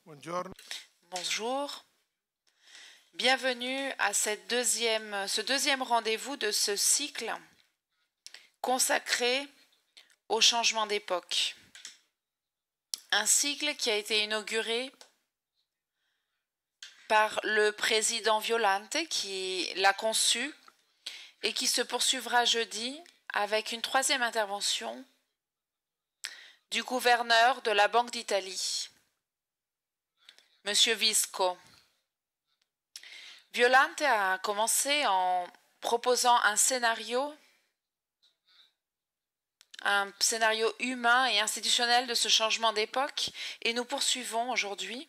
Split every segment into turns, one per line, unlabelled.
Buongiorno.
Bonjour, bienvenue à ce deuxième rendez-vous de ce cycle consacré au changement d'époque. Un cycle qui a été inauguré par le président Violante qui l'a conçu et qui se poursuivra jeudi avec une troisième intervention du gouverneur de la Banque d'Italie, Monsieur Visco. Violante a commencé en proposant un scénario humain et institutionnel de ce changement d'époque, et nous poursuivons aujourd'hui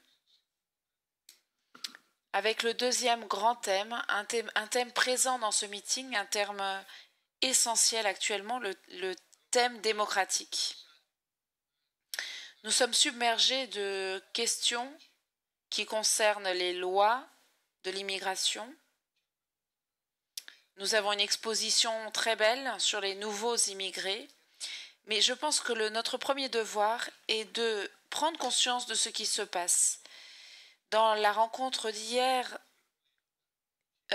avec le deuxième grand thème, un thème présent dans ce meeting, un terme essentiel actuellement, le thème démocratique. Nous sommes submergés de questions qui concernent les lois de l'immigration. Nous avons une exposition très belle sur les nouveaux immigrés, mais je pense que notre premier devoir est de prendre conscience de ce qui se passe. Dans la rencontre d'hier,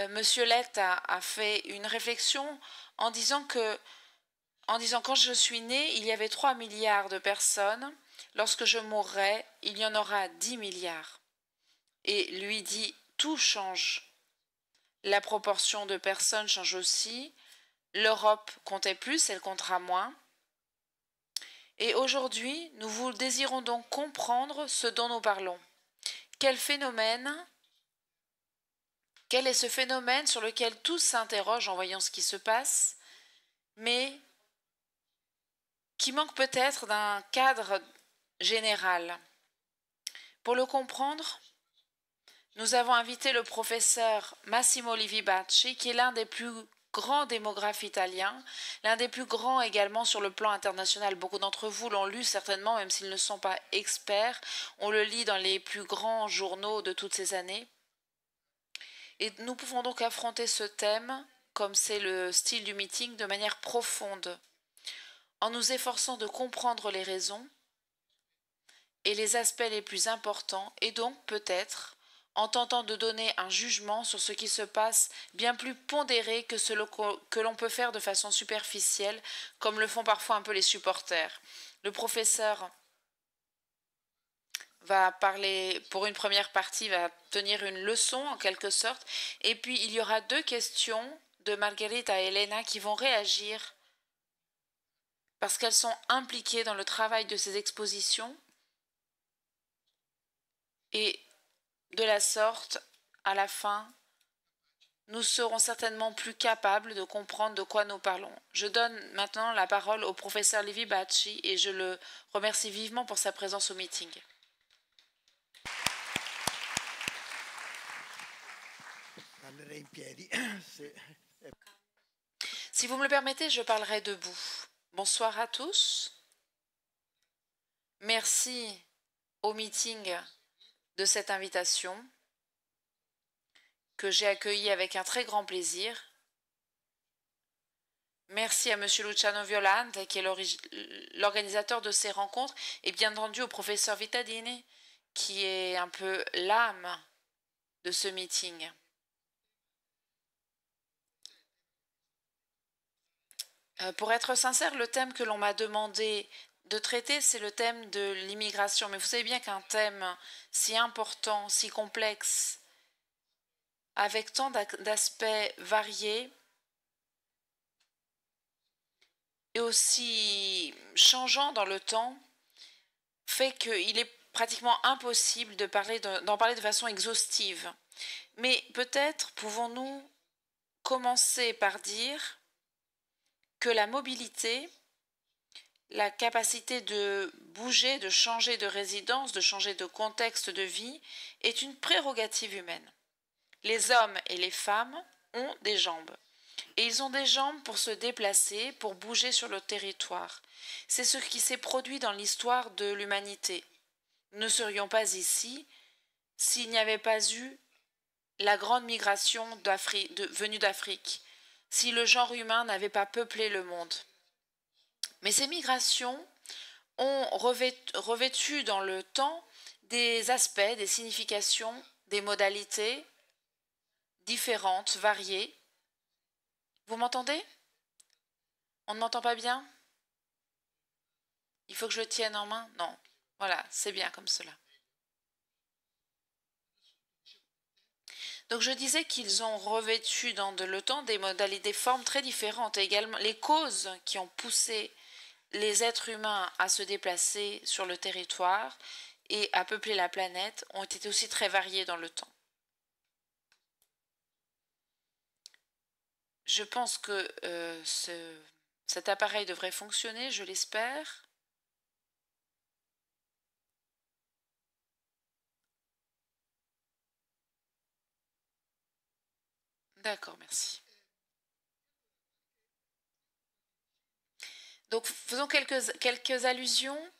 Monsieur Lett a fait une réflexion en disant quand je suis né, il y avait 3 milliards de personnes. Lorsque je mourrai, il y en aura 10 milliards. Et lui dit, tout change. La proportion de personnes change aussi. L'Europe comptait plus, elle comptera moins. Et aujourd'hui, nous désirons donc comprendre ce dont nous parlons. Quel est ce phénomène sur lequel tous s'interrogent en voyant ce qui se passe, mais qui manque peut-être d'un cadre général. Pour le comprendre, nous avons invité le professeur Massimo Livi Bacci, qui est l'un des plus grands démographes italiens, l'un des plus grands également sur le plan international. Beaucoup d'entre vous l'ont lu certainement, même s'ils ne sont pas experts. On le lit dans les plus grands journaux de toutes ces années. Et nous pouvons donc affronter ce thème, comme c'est le style du meeting, de manière profonde, en nous efforçant de comprendre les raisons et les aspects les plus importants, et donc peut-être en tentant de donner un jugement sur ce qui se passe bien plus pondéré que ce que l'on peut faire de façon superficielle, comme le font parfois un peu les supporters. Le professeur va parler, pour une première partie, va tenir une leçon en quelque sorte, et puis il y aura 2 questions de Margherita et Elena qui vont réagir parce qu'elles sont impliquées dans le travail de ces expositions, et de la sorte, à la fin, nous serons certainement plus capables de comprendre de quoi nous parlons. Je donne maintenant la parole au professeur Livi Bacci et je le remercie vivement pour sa présence au meeting. Si vous me le permettez, je parlerai debout. Bonsoir à tous. Merci au meeting de cette invitation que j'ai accueillie avec un très grand plaisir. Merci à M. Luciano Violante, qui est l'organisateur de ces rencontres, et bien entendu au professeur Vittadini, qui est un peu l'âme de ce meeting. Pour être sincère, le thème que l'on m'a demandé de traiter, c'est le thème de l'immigration. Mais vous savez bien qu'un thème si important, si complexe, avec tant d'aspects variés et aussi changeant dans le temps, fait qu'il est pratiquement impossible d'en parler de façon exhaustive. Mais peut-être pouvons-nous commencer par dire que la mobilité, la capacité de bouger, de changer de résidence, de changer de contexte de vie, est une prérogative humaine. Les hommes et les femmes ont des jambes. Et ils ont des jambes pour se déplacer, pour bouger sur le territoire. C'est ce qui s'est produit dans l'histoire de l'humanité. Nous ne serions pas ici s'il n'y avait pas eu la grande migration venue d'Afrique, si le genre humain n'avait pas peuplé le monde. Mais ces migrations ont revêtu dans le temps des aspects, des significations, des modalités différentes, variées. Vous m'entendez? On ne m'entend pas bien? Il faut que je le tienne en main? Non. Voilà, c'est bien comme cela. Donc je disais qu'ils ont revêtu dans le temps des modalités, des formes très différentes. Et également, les causes qui ont poussé les êtres humains à se déplacer sur le territoire et à peupler la planète ont été aussi très variées dans le temps. Je pense que cet appareil devrait fonctionner, je l'espère. D'accord, merci. Donc faisons quelques allusions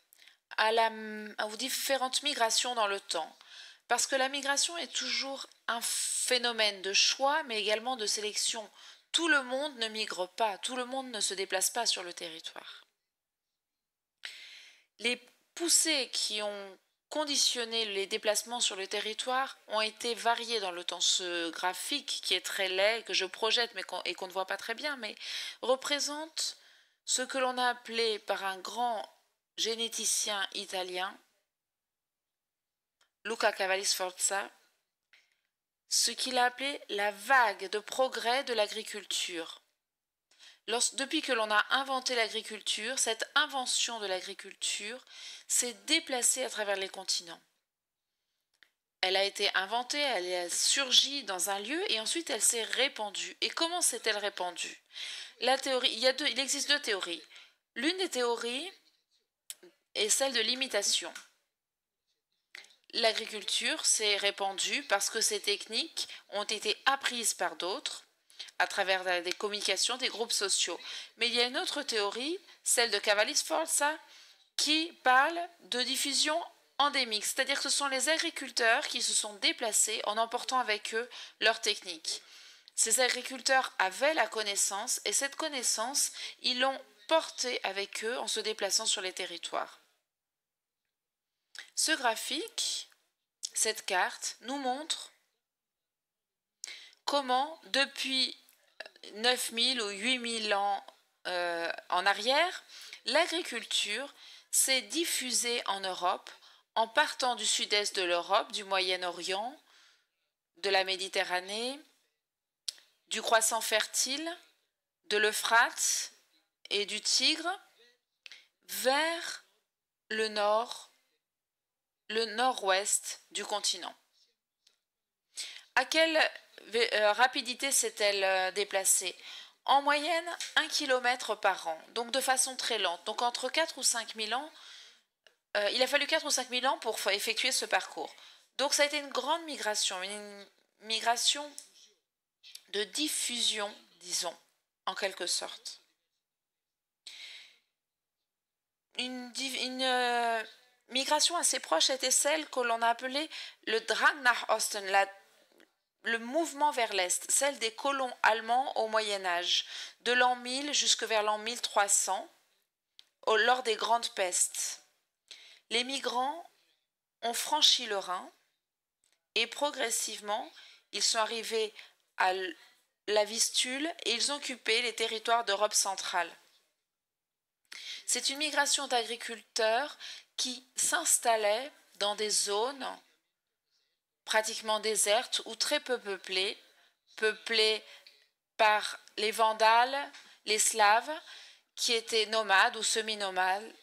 aux différentes migrations dans le temps. Parce que la migration est toujours un phénomène de choix, mais également de sélection. Tout le monde ne migre pas, tout le monde ne se déplace pas sur le territoire. Les poussées qui ont conditionné les déplacements sur le territoire ont été variées dans le temps. Ce graphique, qui est très laid, que je projette et qu'on ne voit pas très bien, mais représente ce que l'on a appelé par un grand généticien italien, Luca Cavalli-Sforza, ce qu'il a appelé la vague de progrès de l'agriculture. Depuis que l'on a inventé l'agriculture, cette invention de l'agriculture s'est déplacée à travers les continents. Elle a été inventée, elle a surgi dans un lieu et ensuite elle s'est répandue. Et comment s'est-elle répandue? La théorie, il existe deux théories. L'une des théories est celle de l'imitation. L'agriculture s'est répandue parce que ces techniques ont été apprises par d'autres à travers des communications, des groupes sociaux. Mais il y a une autre théorie, celle de Cavalli-Sforza, qui parle de diffusion endémique, c'est-à-dire que ce sont les agriculteurs qui se sont déplacés en emportant avec eux leurs techniques. Ces agriculteurs avaient la connaissance et cette connaissance, ils l'ont portée avec eux en se déplaçant sur les territoires. Ce graphique, cette carte, nous montre comment, depuis 9000 ou 8000 ans en arrière, l'agriculture s'est diffusée en Europe en partant du sud-est de l'Europe, du Moyen-Orient, de la Méditerranée, du croissant fertile, de l'Euphrate et du Tigre, vers le nord, le nord-ouest du continent. À quelle rapidité s'est-elle déplacée? En moyenne, 1 km par an, donc de façon très lente. Donc entre 4 ou 5 000 ans, il a fallu 4 ou 5 000 ans pour effectuer ce parcours. Donc ça a été une grande migration, une migration de diffusion, disons, en quelque sorte. Une migration assez proche était celle que l'on a appelée le Drang nach Osten, le mouvement vers l'Est, celle des colons allemands au Moyen Âge, de l'an 1000 jusque vers l'an 1300, lors des grandes pestes. Les migrants ont franchi le Rhin et progressivement, ils sont arrivés à la Vistule et ils ont occupé les territoires d'Europe centrale. C'est une migration d'agriculteurs qui s'installaient dans des zones pratiquement désertes ou très peu peuplées, peuplées par les Vandales, les Slaves, qui étaient nomades ou semi-nomades.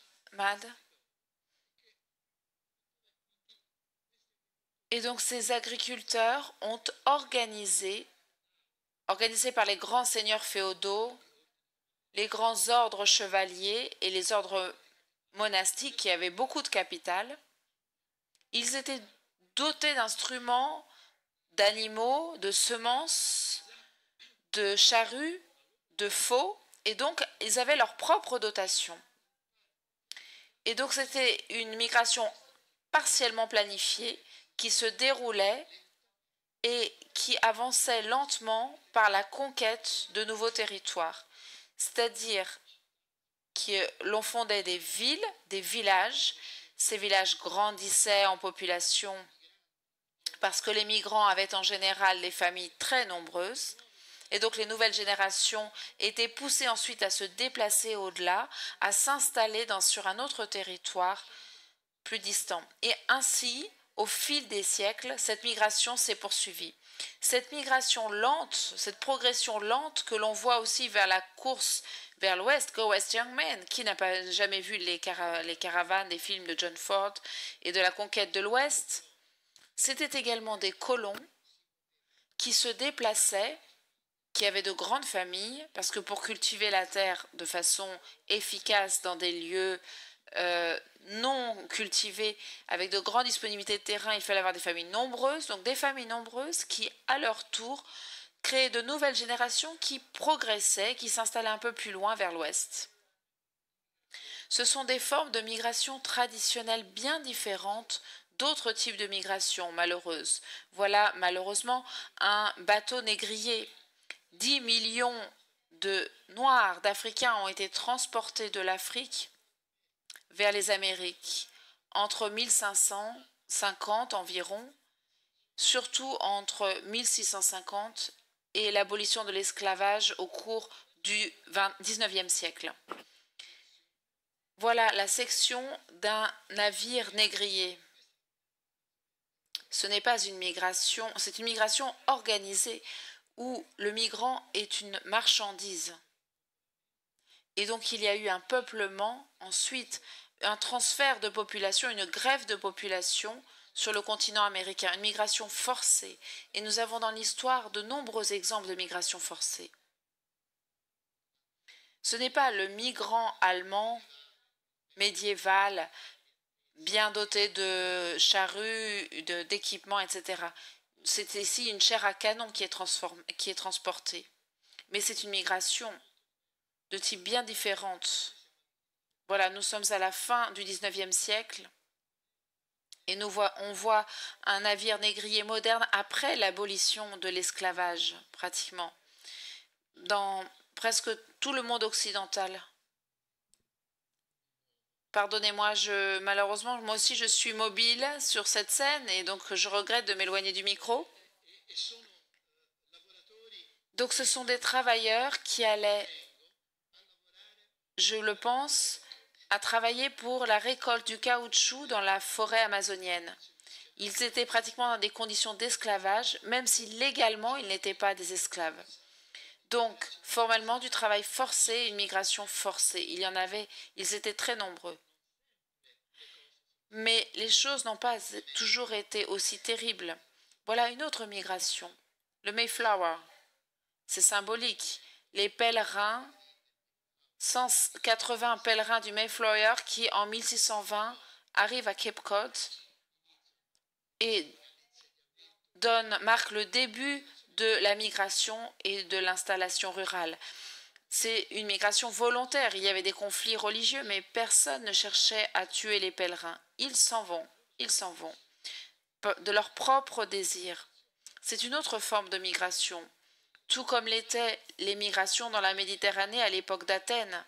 Et donc ces agriculteurs ont organisés par les grands seigneurs féodaux, les grands ordres chevaliers et les ordres monastiques qui avaient beaucoup de capital. Ils étaient dotés d'instruments, d'animaux, de semences, de charrues, de faux, et donc ils avaient leur propre dotation. Et donc c'était une migration partiellement planifiée qui se déroulait et qui avançait lentement par la conquête de nouveaux territoires, c'est-à-dire l'on fondait des villes, des villages. Ces villages grandissaient en population parce que les migrants avaient en général des familles très nombreuses. Et donc les nouvelles générations étaient poussées ensuite à se déplacer au-delà, à s'installer sur un autre territoire plus distant. Et ainsi, au fil des siècles, cette migration s'est poursuivie. Cette migration lente, cette progression lente que l'on voit aussi vers la course vers l'ouest, Go West Young Man, qui n'a pas jamais vu les caravanes des films de John Ford et de la conquête de l'ouest, c'était également des colons qui se déplaçaient, qui avaient de grandes familles, parce que pour cultiver la terre de façon efficace dans des lieux non cultivés, avec de grandes disponibilités de terrain, il fallait avoir des familles nombreuses, donc des familles nombreuses qui, à leur tour, créaient de nouvelles générations qui progressaient, qui s'installaient un peu plus loin vers l'ouest. Ce sont des formes de migration traditionnelles bien différentes d'autres types de migration malheureuses. Voilà malheureusement un bateau négrier. 10 millions de Noirs, d'Africains ont été transportés de l'Afrique vers les Amériques entre 1550 environ, surtout entre 1650 et l'abolition de l'esclavage au cours du XIXe siècle. Voilà la section d'un navire négrier. Ce n'est pas une migration, c'est une migration organisée où le migrant est une marchandise. Et donc il y a eu un peuplement, ensuite un transfert de population, une grève de population sur le continent américain, une migration forcée. Et nous avons dans l'histoire de nombreux exemples de migration forcée. Ce n'est pas le migrant allemand médiéval, bien doté de charrues, d'équipements, etc. C'est ici une chair à canon qui est transportée. Mais c'est une migration de type bien différente. Voilà, nous sommes à la fin du XIXe siècle et on voit un navire négrier moderne après l'abolition de l'esclavage, pratiquement, dans presque tout le monde occidental. Pardonnez-moi, malheureusement, moi aussi je suis mobile sur cette scène et donc je regrette de m'éloigner du micro. Donc ce sont des travailleurs qui allaient, je le pense, à travailler pour la récolte du caoutchouc dans la forêt amazonienne. Ils étaient pratiquement dans des conditions d'esclavage, même si légalement ils n'étaient pas des esclaves. Donc, formellement, du travail forcé, une migration forcée. Il y en avait, ils étaient très nombreux. Mais les choses n'ont pas toujours été aussi terribles. Voilà une autre migration. Le Mayflower. C'est symbolique. Les pèlerins, 180 pèlerins du Mayflower qui, en 1620, arrivent à Cape Cod et marquent le début de la migration et de l'installation rurale. C'est une migration volontaire. Il y avait des conflits religieux, mais personne ne cherchait à tuer les pèlerins. Ils s'en vont de leur propre désir. C'est une autre forme de migration, tout comme l'étaient les migrations dans la Méditerranée à l'époque d'Athènes,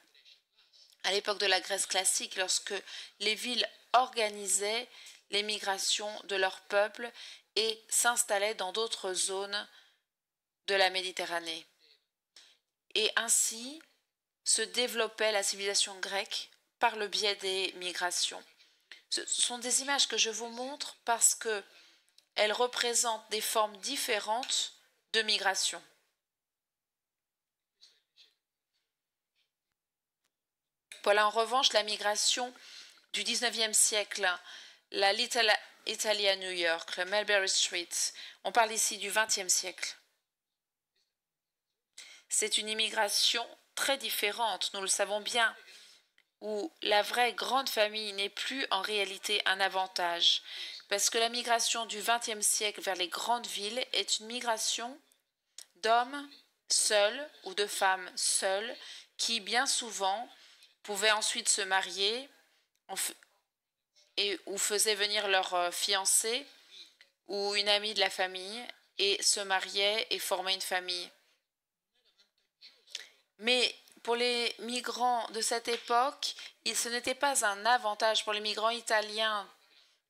à l'époque de la Grèce classique, lorsque les villes organisaient les migrations de leur peuple et s'installaient dans d'autres zones de la Méditerranée. Et ainsi se développait la civilisation grecque par le biais des migrations. Ce sont des images que je vous montre parce qu'elles représentent des formes différentes de migration. Voilà en revanche la migration du XIXe siècle, la Little Italy à New York, le Mulberry Street. On parle ici du XXe siècle. C'est une immigration très différente, nous le savons bien, où la vraie grande famille n'est plus en réalité un avantage, parce que la migration du XXe siècle vers les grandes villes est une migration d'hommes seuls ou de femmes seules qui bien souvent pouvaient ensuite se marier ou faisaient venir leur fiancé ou une amie de la famille et se mariaient et formaient une famille. Mais pour les migrants de cette époque, ce n'était pas un avantage pour les migrants italiens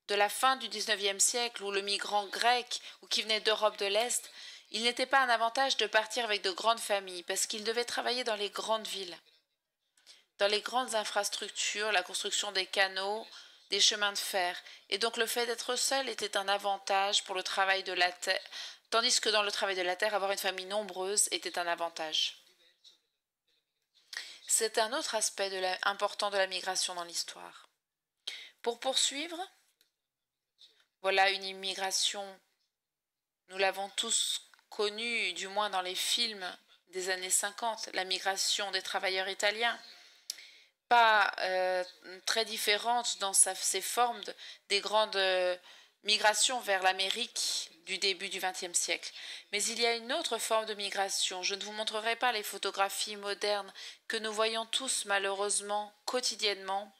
de la fin du XIXe siècle ou le migrant grec ou qui venait d'Europe de l'Est. Il n'était pas un avantage de partir avec de grandes familles parce qu'ils devaient travailler dans les grandes villes, dans les grandes infrastructures, la construction des canaux, des chemins de fer. Et donc le fait d'être seul était un avantage pour le travail de la terre, tandis que dans le travail de la terre, avoir une famille nombreuse était un avantage. C'est un autre aspect important de la migration dans l'histoire. Pour poursuivre, voilà une immigration, nous l'avons tous connue, du moins dans les films des années 50, la migration des travailleurs italiens, pas très différente dans ses formes des grandes migrations vers l'Amérique du début du XXe siècle. Mais il y a une autre forme de migration. Je ne vous montrerai pas les photographies modernes que nous voyons tous malheureusement quotidiennement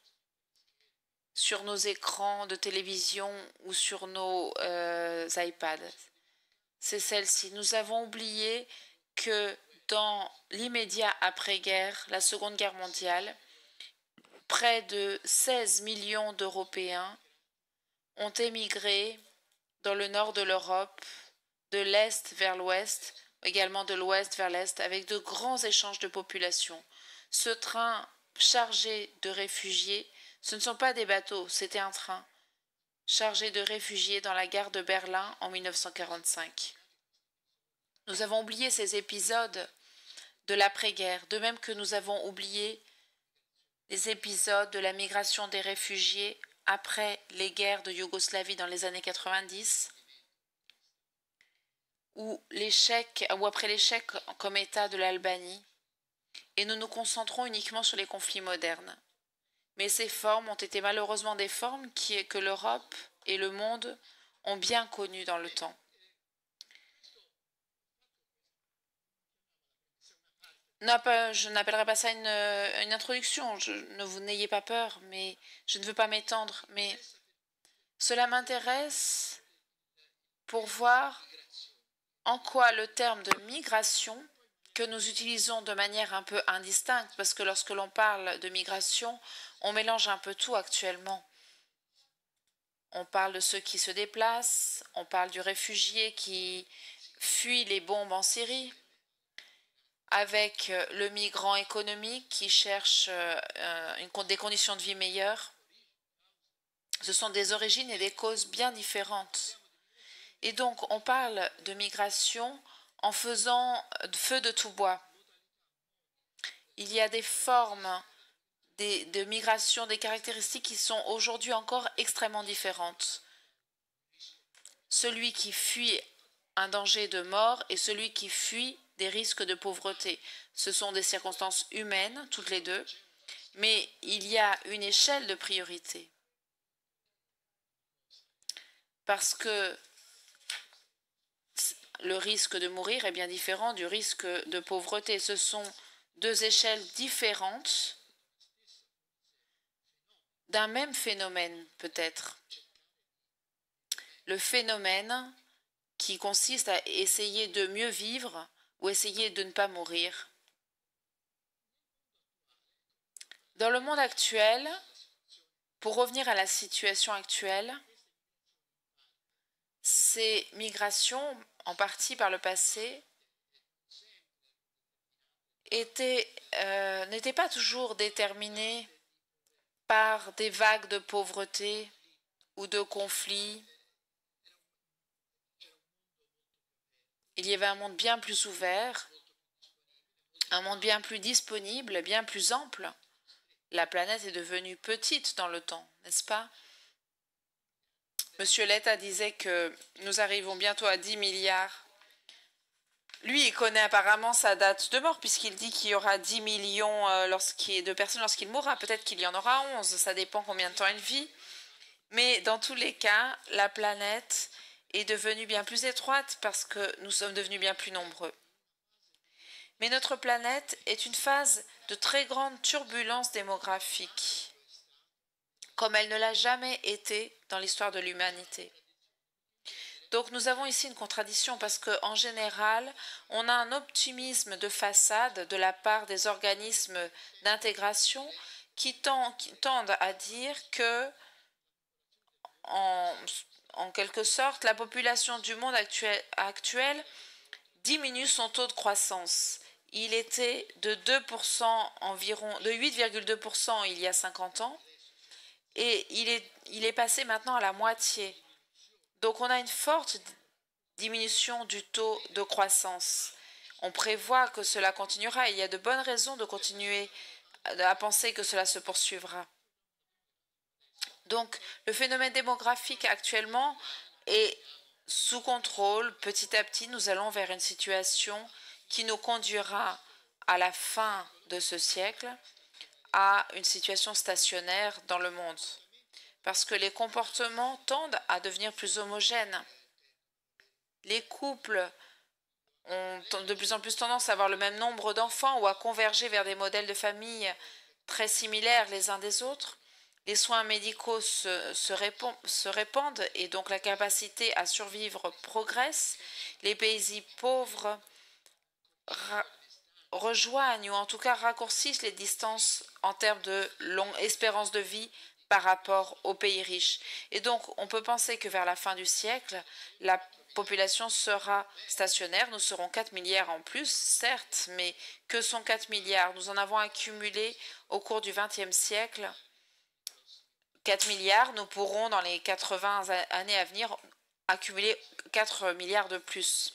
sur nos écrans de télévision ou sur nos iPads. C'est celle-ci. Nous avons oublié que dans l'immédiat après-guerre, la Seconde Guerre mondiale, près de 16 millions d'Européens ont émigré dans le nord de l'Europe, de l'Est vers l'Ouest, également de l'Ouest vers l'Est, avec de grands échanges de population. Ce train chargé de réfugiés, ce ne sont pas des bateaux, c'était un train chargé de réfugiés dans la gare de Berlin en 1945. Nous avons oublié ces épisodes de l'après-guerre, de même que nous avons oublié les épisodes de la migration des réfugiés après les guerres de Yougoslavie dans les années 90, ou après l'échec comme État de l'Albanie, et nous nous concentrons uniquement sur les conflits modernes. Mais ces formes ont été malheureusement des formes que l'Europe et le monde ont bien connues dans le temps. Je n'appellerai pas ça une introduction, ne vous n'ayez pas peur, mais je ne veux pas m'étendre, mais cela m'intéresse pour voir en quoi le terme de migration, que nous utilisons de manière un peu indistincte, parce que lorsque l'on parle de migration, on mélange un peu tout actuellement. On parle de ceux qui se déplacent, on parle du réfugié qui fuit les bombes en Syrie, avec le migrant économique qui cherche des conditions de vie meilleures. Ce sont des origines et des causes bien différentes. Et donc, on parle de migration en faisant feu de tout bois. Il y a des formes de migration, des caractéristiques qui sont aujourd'hui encore extrêmement différentes. Celui qui fuit un danger de mort et celui qui fuit des risques de pauvreté. Ce sont des circonstances humaines, toutes les deux, mais il y a une échelle de priorité. Parce que le risque de mourir est bien différent du risque de pauvreté. Ce sont deux échelles différentes d'un même phénomène, peut-être. Le phénomène qui consiste à essayer de mieux vivre ou essayer de ne pas mourir. Dans le monde actuel, pour revenir à la situation actuelle, ces migrations, en partie par le passé, n'étaient pas toujours déterminées par des vagues de pauvreté ou de conflits. Il y avait un monde bien plus ouvert, un monde bien plus disponible, bien plus ample. La planète est devenue petite dans le temps, n'est-ce pas? Monsieur Letta disait que nous arrivons bientôt à 10 milliards. Lui, il connaît apparemment sa date de mort, puisqu'il dit qu'il y aura 10 millions de personnes lorsqu'il mourra. Peut-être qu'il y en aura 11, ça dépend combien de temps il vit. Mais dans tous les cas, la planète est devenue bien plus étroite parce que nous sommes devenus bien plus nombreux. Mais notre planète est une phase de très grande turbulence démographique, comme elle ne l'a jamais été dans l'histoire de l'humanité. Donc nous avons ici une contradiction parce qu'en général, on a un optimisme de façade de la part des organismes d'intégration qui tendent à dire que, en quelque sorte, la population du monde actuel diminue son taux de croissance. Il était de 2% environ, de 8,2% il y a 50 ans, et il est passé maintenant à la moitié. Donc on a une forte diminution du taux de croissance. On prévoit que cela continuera et il y a de bonnes raisons de continuer à penser que cela se poursuivra. Donc le phénomène démographique actuellement est sous contrôle. Petit à petit, nous allons vers une situation qui nous conduira à la fin de ce siècle à une situation stationnaire dans le monde. Parce que les comportements tendent à devenir plus homogènes. Les couples ont de plus en plus tendance à avoir le même nombre d'enfants ou à converger vers des modèles de famille très similaires les uns des autres. Les soins médicaux se répandent et donc la capacité à survivre progresse. Les pays pauvres rejoignent ou en tout cas raccourcissent les distances en termes de longue espérance de vie par rapport aux pays riches. Et donc on peut penser que vers la fin du siècle, la population sera stationnaire. Nous serons 4 milliards en plus, certes, mais que sont 4 milliards? Nous en avons accumulé au cours du XXe siècle 4 milliards. Nous pourrons, dans les 80 années à venir, accumuler 4 milliards de plus.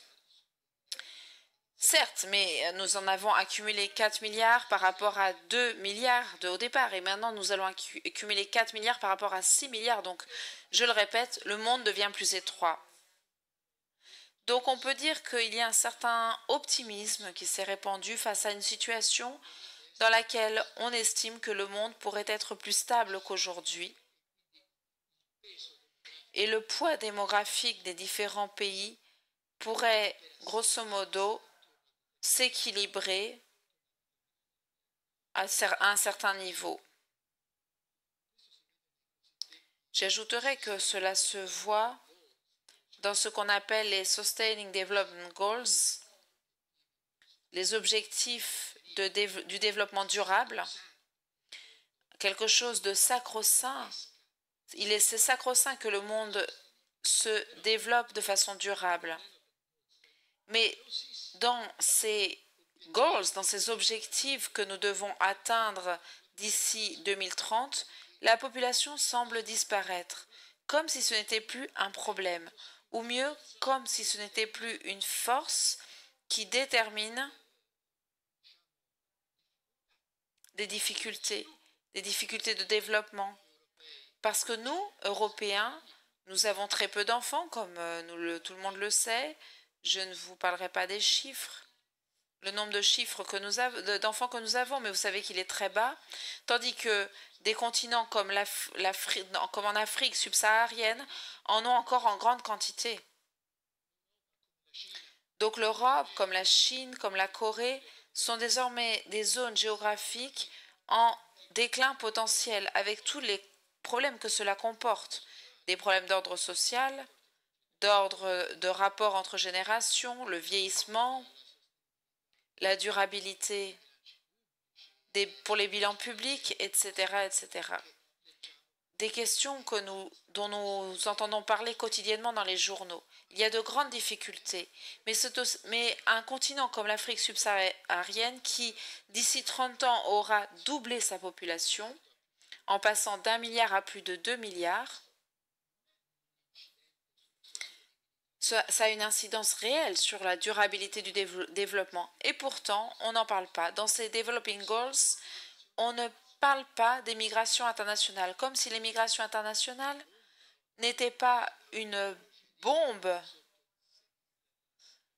Certes, mais nous en avons accumulé 4 milliards par rapport à 2 milliards au départ. Et maintenant, nous allons accumuler 4 milliards par rapport à 6 milliards. Donc, je le répète, le monde devient plus étroit. Donc on peut dire qu'il y a un certain optimisme qui s'est répandu face à une situation dans laquelle on estime que le monde pourrait être plus stable qu'aujourd'hui. Et le poids démographique des différents pays pourrait, grosso modo, s'équilibrer à un certain niveau. J'ajouterais que cela se voit dans ce qu'on appelle les Sustaining Development Goals, les objectifs du développement durable, quelque chose de sacro-saint. C'est sacro-saint que le monde se développe de façon durable. Mais dans ces goals, dans ces objectifs que nous devons atteindre d'ici 2030, la population semble disparaître, comme si ce n'était plus un problème, ou mieux, comme si ce n'était plus une force qui détermine des difficultés de développement. Parce que nous, Européens, nous avons très peu d'enfants, comme tout le monde le sait. Je ne vous parlerai pas des chiffres, le nombre de chiffres d'enfants que nous avons, mais vous savez qu'il est très bas. Tandis que des continents comme en Afrique subsaharienne en ont encore en grande quantité. Donc l'Europe, comme la Chine, comme la Corée, sont désormais des zones géographiques en déclin potentiel, avec tous les problèmes que cela comporte. Des problèmes d'ordre social, d'ordre de rapport entre générations, le vieillissement, la durabilité pour les bilans publics, etc., etc. Des questions dont nous entendons parler quotidiennement dans les journaux. Il y a de grandes difficultés, mais un continent comme l'Afrique subsaharienne qui, d'ici 30 ans, aura doublé sa population, en passant d'1 milliard à plus de 2 milliards, ça a une incidence réelle sur la durabilité du développement. Et pourtant, on n'en parle pas. Dans ces Developing Goals, on ne parle pas des migrations internationales, comme si les migrations internationales n'étaient pas une bombe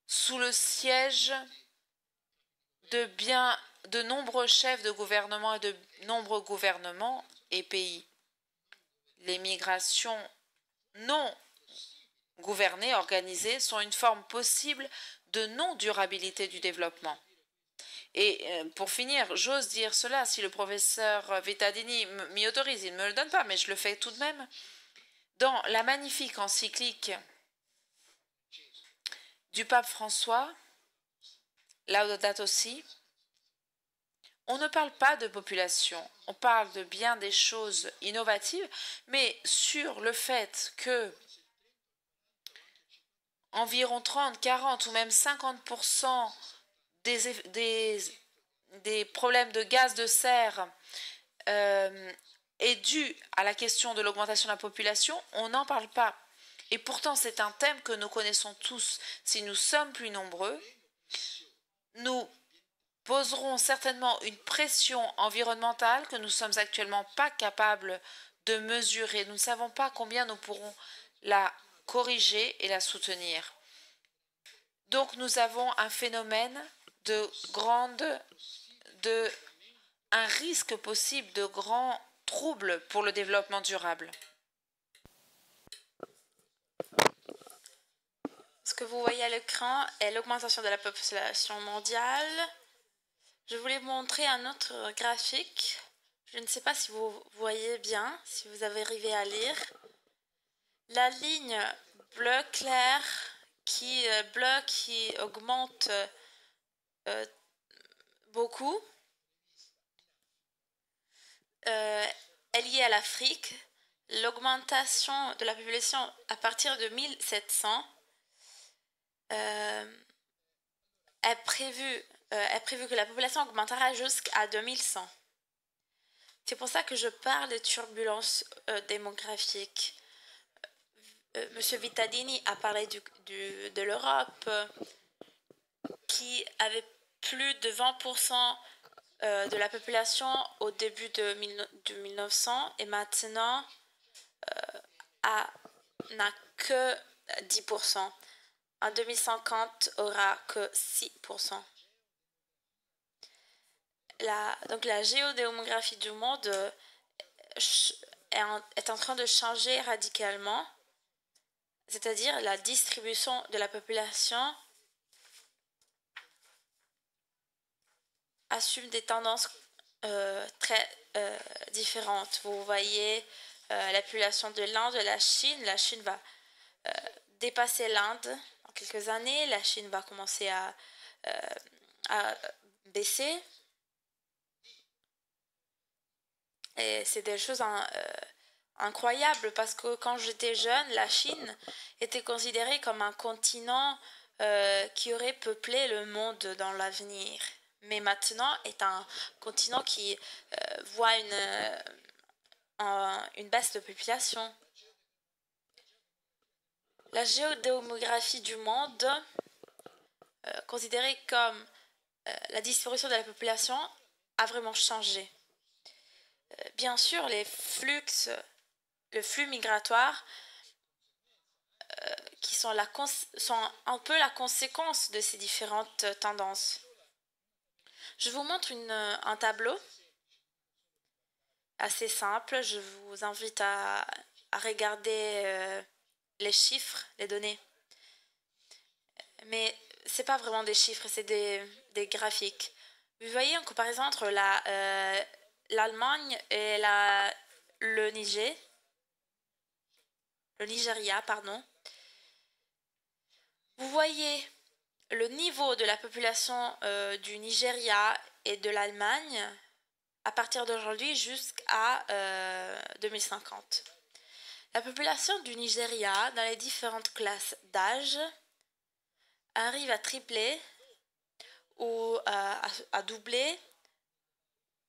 sous le siège de nombreux chefs de gouvernement et de nombreux gouvernements et pays. Les migrations non gouvernées, organisées, sont une forme possible de non-durabilité du développement. Et pour finir, j'ose dire cela, si le professeur Vittadini m'y autorise, il ne me le donne pas, mais je le fais tout de même. Dans la magnifique encyclique du pape François, Laudato aussi, on ne parle pas de population, on parle de bien des choses innovatives, mais sur le fait que environ 30, 40 ou même 50% des problèmes de gaz de serre est dû à la question de l'augmentation de la population, on n'en parle pas. Et pourtant, c'est un thème que nous connaissons tous. Si nous sommes plus nombreux, nous poserons certainement une pression environnementale que nous ne sommes actuellement pas capables de mesurer. Nous ne savons pas combien nous pourrons la corriger et la soutenir. Donc nous avons un phénomène un risque possible de grands troubles pour le développement durable.
Ce que vous voyez à l'écran est l'augmentation de la population mondiale. Je voulais vous montrer un autre graphique. Je ne sais pas si vous voyez bien, si vous avez arrivé à lire. La ligne bleu clair qui augmente beaucoup est liée à l'Afrique. L'augmentation de la population à partir de 1700 est prévu que la population augmentera jusqu'à 2100. C'est pour ça que je parle de turbulences démographiques. Monsieur Vittadini a parlé de l'Europe qui avait plus de 20% de la population au début de 1900 et maintenant n'a que 10%. En 2050, aura que 6%. Donc la géodémographie du monde est en train de changer radicalement, c'est-à-dire la distribution de la population assume des tendances très différentes. Vous voyez la population de l'Inde, de la Chine. La Chine va dépasser l'Inde en quelques années. La Chine va commencer à baisser. Et c'est des choses incroyables parce que quand j'étais jeune, la Chine était considérée comme un continent qui aurait peuplé le monde dans l'avenir. Mais maintenant est un continent qui voit une baisse de population. La géodémographie du monde, considérée comme la distribution de la population, a vraiment changé. Bien sûr, le flux migratoire qui sont un peu la conséquence de ces différentes tendances. Je vous montre un tableau assez simple. Je vous invite à regarder les chiffres, les données. Mais ce n'est pas vraiment des chiffres, c'est des graphiques. Vous voyez en comparaison entre l'Allemagne et le Nigeria, pardon. Vous voyez le niveau de la population du Nigeria et de l'Allemagne à partir d'aujourd'hui jusqu'à 2050. La population du Nigeria dans les différentes classes d'âge arrive à tripler ou à doubler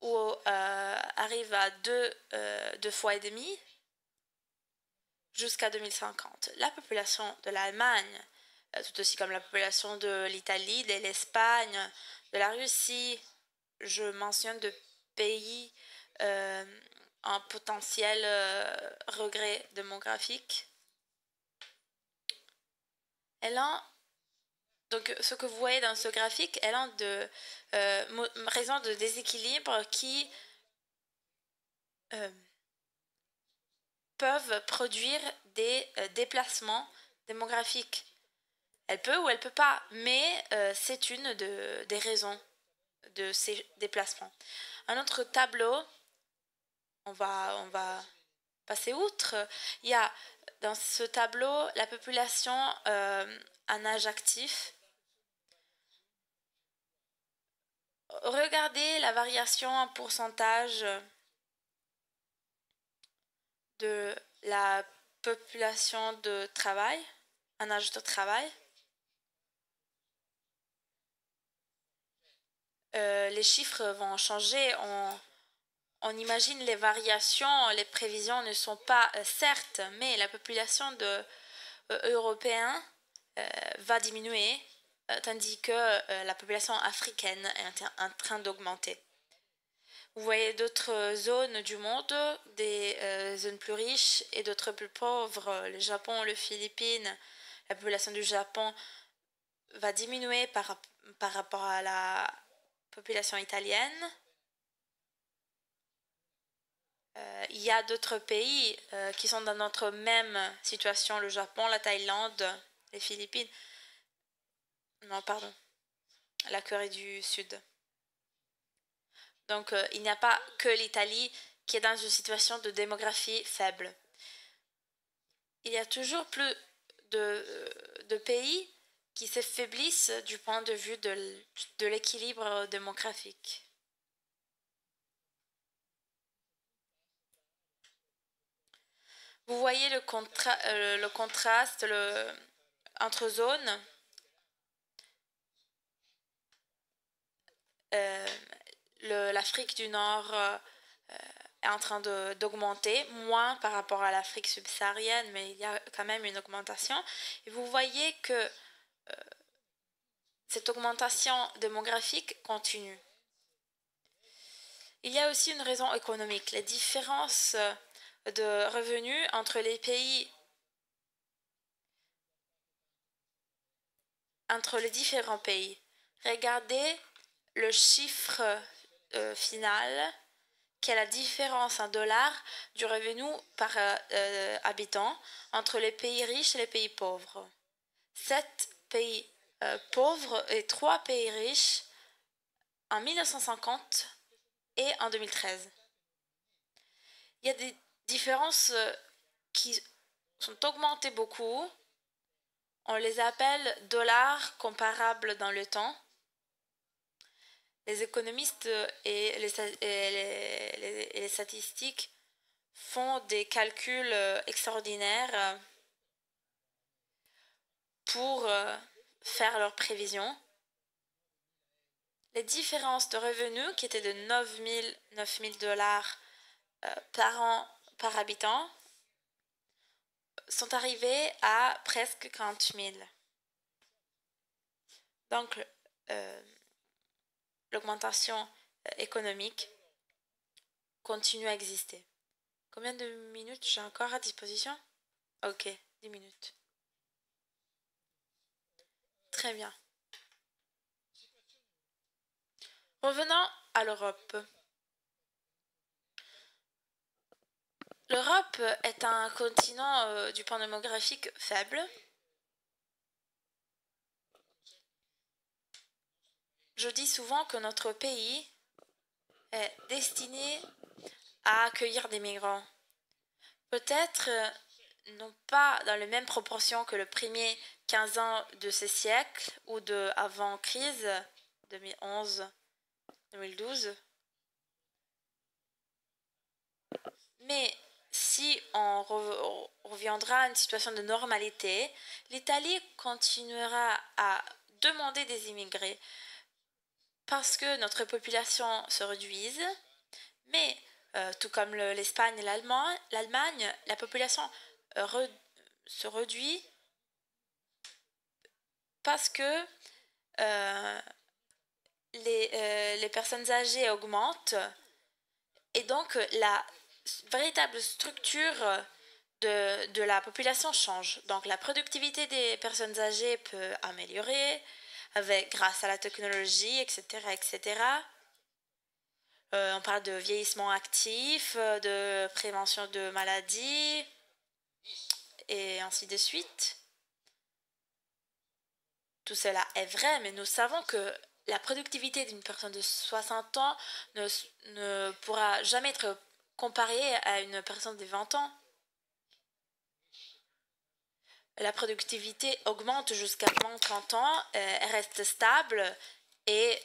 ou arrive à deux fois et demi jusqu'à 2050. La population de l'Allemagne, tout aussi comme la population de l'Italie, de l'Espagne, de la Russie, je mentionne de pays en potentiel regret démographique. Donc, ce que vous voyez dans ce graphique est l'un de raisons de déséquilibre qui peuvent produire des déplacements démographiques. Elle peut ou elle peut pas, mais c'est une des raisons de ces déplacements. Un autre tableau, on va passer outre. Il y a dans ce tableau, la population en âge actif. Regardez la variation en pourcentage de la population de travail, en âge de travail. Les chiffres vont changer. On imagine les variations, les prévisions ne sont pas certes, mais la population européenne va diminuer, tandis que la population africaine est en train d'augmenter. Vous voyez d'autres zones du monde, des zones plus riches et d'autres plus pauvres. Le Japon, les Philippines, la population du Japon va diminuer par rapport à la population italienne. Il y a d'autres pays qui sont dans notre même situation, le Japon, la Thaïlande, les Philippines. Non, pardon, la Corée du Sud. Donc, il n'y a pas que l'Italie qui est dans une situation de démographie faible. Il y a toujours plus de pays qui s'affaiblissent du point de vue de l'équilibre démographique. Vous voyez le contraste entre zones. L'Afrique du Nord est en train d'augmenter, moins par rapport à l'Afrique subsaharienne, mais il y a quand même une augmentation. Et vous voyez que cette augmentation démographique continue. Il y a aussi une raison économique. Les différences de revenus entre les pays, entre les différents pays. Regardez le chiffre final, qui est la différence en dollars du revenu par habitant entre les pays riches et les pays pauvres. 7 pays pauvres et 3 pays riches en 1950 et en 2013. Il y a des différences qui sont augmentées beaucoup. On les appelle dollars comparables dans le temps. Les économistes et les statistiques font des calculs extraordinaires pour faire leurs prévisions. Les différences de revenus qui étaient de 9 000 dollars par an par habitant sont arrivées à presque 40 000. Donc, l'augmentation économique continue à exister. Combien de minutes j'ai encore à disposition? Ok, 10 minutes. Très bien. Revenons à l'Europe. L'Europe est un continent du point démographique faible. Je dis souvent que notre pays est destiné à accueillir des migrants. Peut-être non pas dans les mêmes proportions que le premier 15 ans de ce siècle ou de avant crise 2011-2012. Mais si on reviendra à une situation de normalité, l'Italie continuera à demander des immigrés parce que notre population se réduise, mais tout comme l'Espagne et l'Allemagne, la population se réduit parce que les personnes âgées augmentent et donc la véritable structure de la population change. Donc la productivité des personnes âgées peut améliorer grâce à la technologie, etc., etc. On parle de vieillissement actif, de prévention de maladies, et ainsi de suite. Tout cela est vrai, mais nous savons que la productivité d'une personne de 60 ans ne pourra jamais être comparée à une personne de 20 ans. la productivité augmente jusqu'à moins 30 ans, elle reste stable et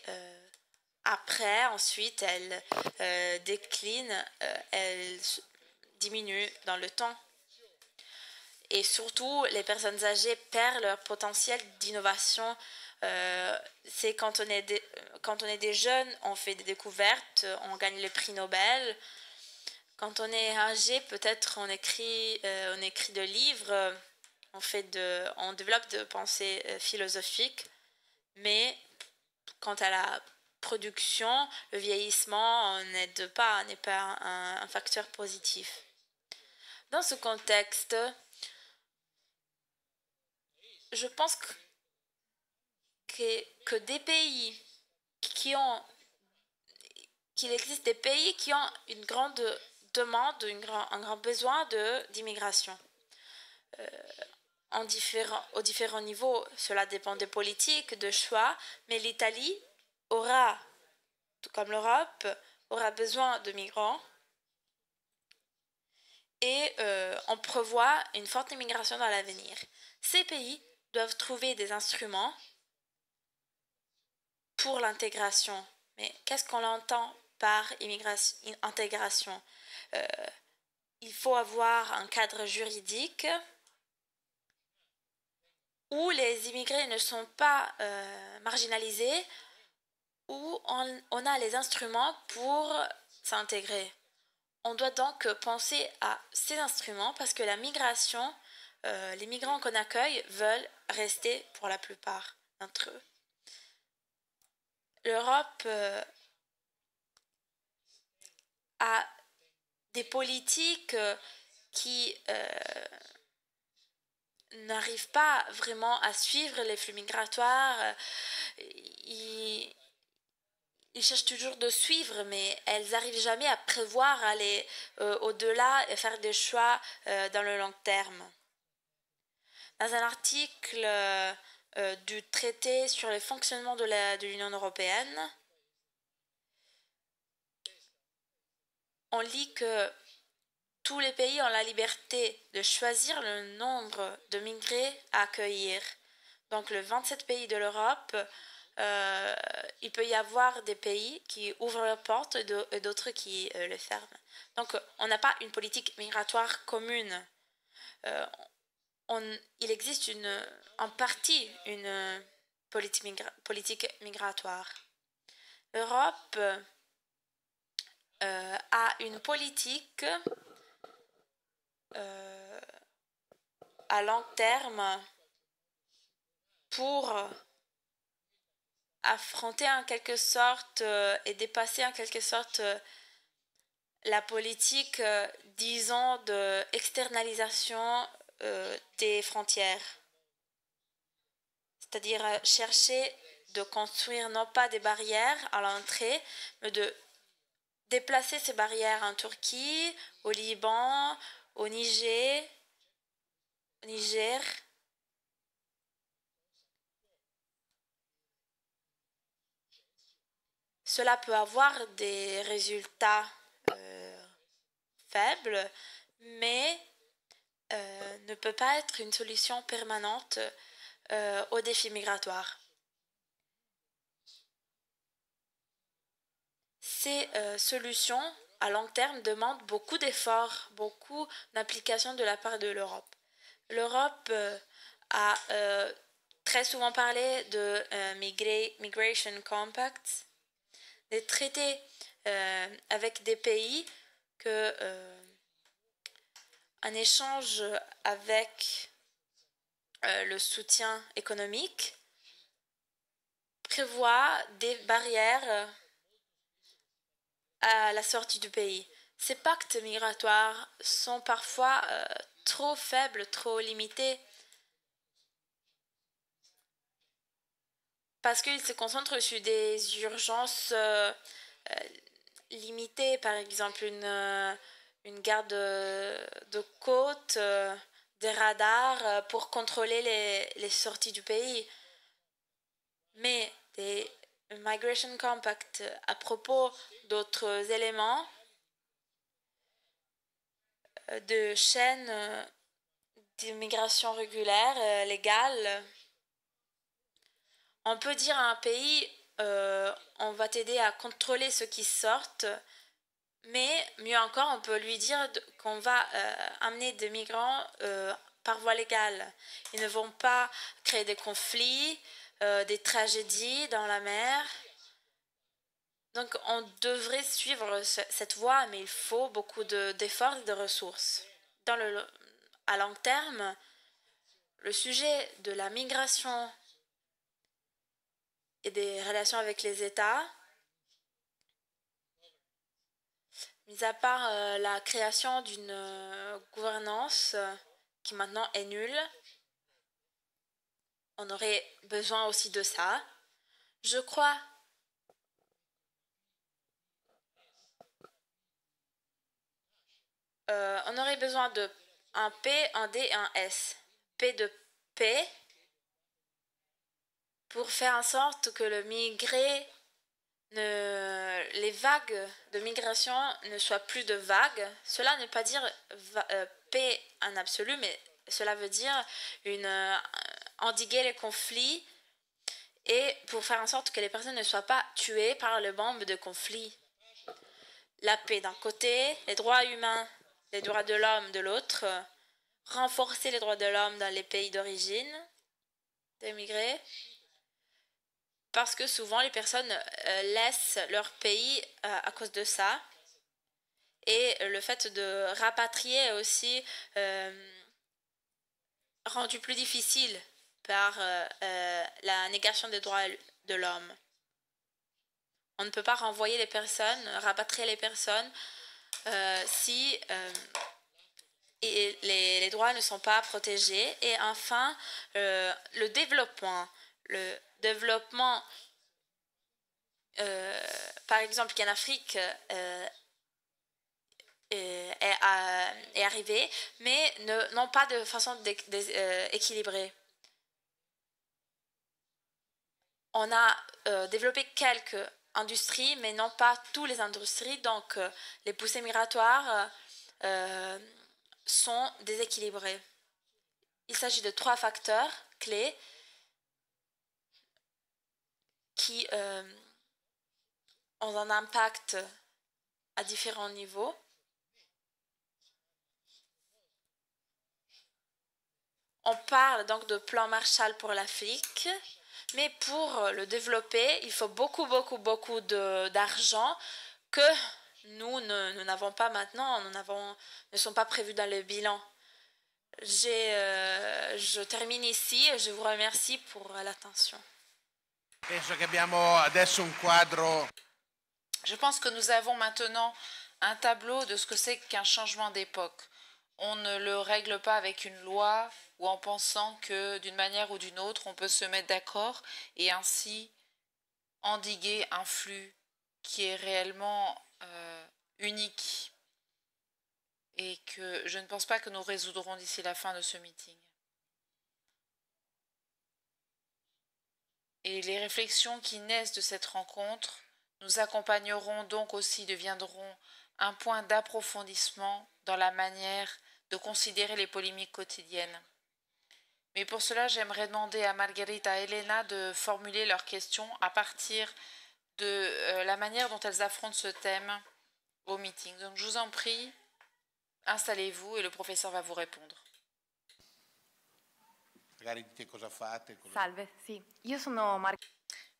après, ensuite, elle décline, elle diminue dans le temps. Et surtout, les personnes âgées perdent leur potentiel d'innovation. C'est quand on est des jeunes, on fait des découvertes, on gagne le prix Nobel. Quand on est âgé, peut-être on écrit de livres, on développe de pensées philosophiques, mais quant à la production, le vieillissement n'est pas un facteur positif. Dans ce contexte, je pense que des pays qu'il existe des pays qui ont une grande demande, un grand besoin d'immigration. Aux différents niveaux, cela dépend des politiques, de choix, mais l'Italie aura, tout comme l'Europe, aura besoin de migrants et on prévoit une forte immigration dans l'avenir. Ces pays doivent trouver des instruments pour l'intégration. Mais qu'est-ce qu'on entend par intégration? Il faut avoir un cadre juridique où les immigrés ne sont pas marginalisés, où on a les instruments pour s'intégrer. On doit donc penser à ces instruments parce que la migration, les migrants qu'on accueille veulent rester pour la plupart d'entre eux. L'Europe a des politiques qui n'arrivent pas vraiment à suivre les flux migratoires. Ils cherchent toujours de suivre, mais elles n'arrivent jamais à prévoir, aller au-delà et faire des choix dans le long terme. Dans un article du traité sur le fonctionnement de l'Union européenne, on lit que tous les pays ont la liberté de choisir le nombre de migrés à accueillir. Donc, les 27 pays de l'Europe, il peut y avoir des pays qui ouvrent leurs portes et d'autres qui les ferment. Donc, on n'a pas une politique migratoire commune. Il existe en partie une politique migratoire. L'Europe a une politique à long terme pour affronter en quelque sorte et dépasser en quelque sorte la politique, disons, de externalisation des frontières. C'est-à-dire chercher de construire non pas des barrières à l'entrée, mais de déplacer ces barrières en Turquie, au Liban, au Niger. Cela peut avoir des résultats faibles, mais ne peut pas être une solution permanente aux défis migratoires. Ces solutions à long terme demandent beaucoup d'efforts, beaucoup d'implications de la part de l'Europe. L'Europe a très souvent parlé de Migration Compacts, des traités avec des pays que, en échange avec le soutien économique, prévoit des barrières à la sortie du pays. Ces pactes migratoires sont parfois trop faibles, trop limités, parce qu'ils se concentrent sur des urgences limitées, par exemple une garde de côte, des radars pour contrôler les sorties du pays. Mais des Migration Compact à propos d'autres éléments de chaînes d'immigration régulière, légale. On peut dire à un pays, on va t'aider à contrôler ceux qui sortent, mais mieux encore, on peut lui dire qu'on va amener des migrants par voie légale. Ils ne vont pas créer des conflits, des tragédies dans la mer. Donc on devrait suivre cette voie, mais il faut beaucoup d'efforts et de ressources. À long terme, le sujet de la migration et des relations avec les États, mis à part la création d'une gouvernance qui maintenant est nulle, on aurait besoin aussi de ça. Je crois on aurait besoin de un P, un D et un S. P de paix pour faire en sorte que les vagues de migration ne soient plus de vagues. Cela ne veut pas dire paix en absolu, mais cela veut dire endiguer les conflits et pour faire en sorte que les personnes ne soient pas tuées par les bombes de conflit. La paix d'un côté, les droits humains, les droits de l'homme de l'autre, renforcer les droits de l'homme dans les pays d'origine des immigrés, parce que souvent les personnes laissent leur pays à cause de ça. Et le fait de rapatrier est aussi rendu plus difficile par la négation des droits de l'homme. On ne peut pas renvoyer les personnes, rapatrier les personnes si les droits ne sont pas protégés. Et enfin, le développement. Le développement, par exemple, qu'en Afrique est arrivé, mais non pas de façon équilibrée. On a développé quelques industries, mais non pas toutes les industries. Donc, les poussées migratoires sont déséquilibrées. Il s'agit de 3 facteurs clés qui ont un impact à différents niveaux. On parle donc de plan Marshall pour l'Afrique, mais pour le développer, il faut beaucoup d'argent que nous n'avons pas maintenant, ne sont pas prévus dans le bilan. Je termine ici et je vous remercie pour l'attention.
Je pense que nous avons maintenant un tableau de ce que c'est qu'un changement d'époque. On ne le règle pas avec une loi ou en pensant que d'une manière ou d'une autre, on peut se mettre d'accord et ainsi endiguer un flux qui est réellement unique et que je ne pense pas que nous résoudrons d'ici la fin de ce meeting. Et les réflexions qui naissent de cette rencontre nous accompagneront donc aussi, deviendront un point d'approfondissement dans la manière de considérer les polémiques quotidiennes. Mais pour cela, j'aimerais demander à Margherita et Elena de formuler leurs questions à partir de la manière dont elles affrontent ce thème au meeting. Donc je vous en prie, installez-vous et le professeur va vous répondre.
Salve, sì. Io sono